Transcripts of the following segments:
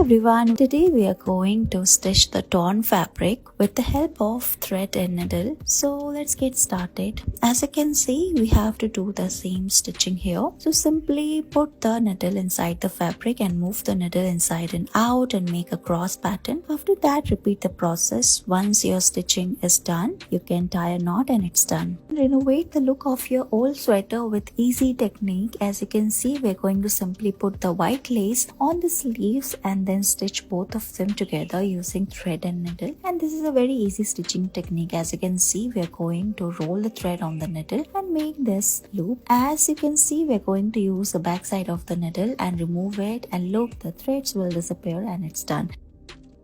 everyone, today we are going to stitch the torn fabric with the help of thread and needle. So let's get started. As you can see, we have to do the same stitching here. So simply put the needle inside the fabric and move the needle inside and out and make a cross pattern. After that, repeat the process. Once your stitching is done, you can tie a knot and it's done. Renovate the look of your old sweater with easy technique. As you can see, we're going to simply put the white lace on the sleeves and then stitch both of them together using thread and needle. And this is a very easy stitching technique. As you can see, we're going to roll the thread on the needle and make this loop. As you can see, we're going to use the back side of the needle and remove it, and look, the threads will disappear and it's done.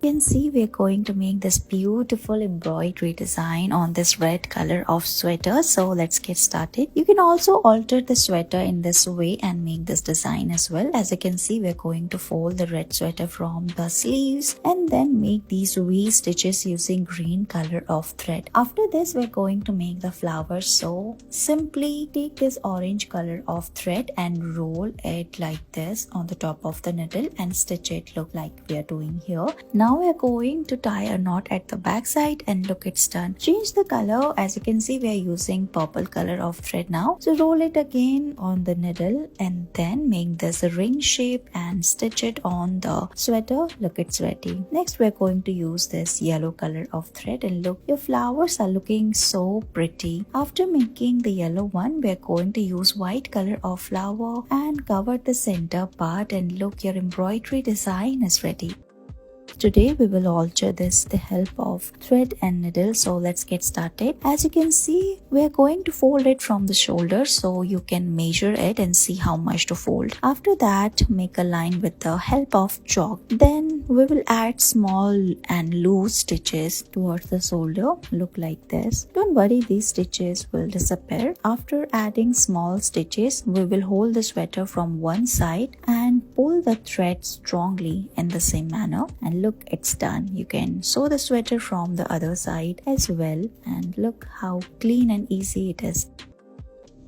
You can see we're going to make this beautiful embroidery design on this red color of sweater. So let's get started. You can also alter the sweater in this way and make this design as well. As you can see, we're going to fold the red sweater from the sleeves and then make these V stitches using green color of thread. After this, we're going to make the flowers. So simply take this orange color of thread and roll it like this on the top of the needle and stitch it, look like we are doing here. Now we are going to tie a knot at the back side and look, it's done. Change the color. As you can see, we are using purple color of thread now. So roll it again on the needle and then make this a ring shape and stitch it on the sweater. Look, it's ready. Next, we're going to use this yellow color of thread and look, your flowers are looking so pretty. After making the yellow one, we're going to use white color of flower and cover the center part, and look, your embroidery design is ready. Today we will alter this with the help of thread and needle. So let's get started. As you can see, we are going to fold it from the shoulder, so you can measure it and see how much to fold. After that, make a line with the help of chalk. Then we will add small and loose stitches towards the shoulder. Look like this. Don't worry, these stitches will disappear. After adding small stitches, we will hold the sweater from one side and pull the thread strongly in the same manner, and look, it's done. You can sew the sweater from the other side as well, and look how clean and easy it is.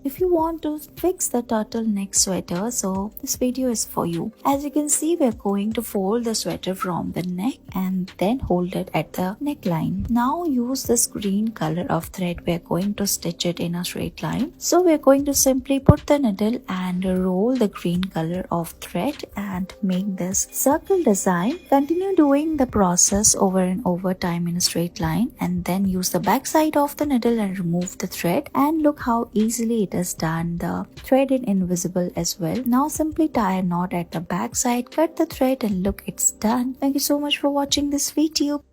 If you want to fix the turtleneck sweater, so this video is for you. As you can see, we're going to fold the sweater from the neck and then hold it at the neckline. Now use this green color of thread. We're going to stitch it in a straight line. So we're going to simply put the needle and roll the green color of thread and make this circle design. Continue doing the process over and over time in a straight line, and then use the back side of the needle and remove the thread, and look how easily it is done. The thread is invisible as well. Now simply tie a knot at the back side, cut the thread, and look, it's done. Thank you so much for watching this video.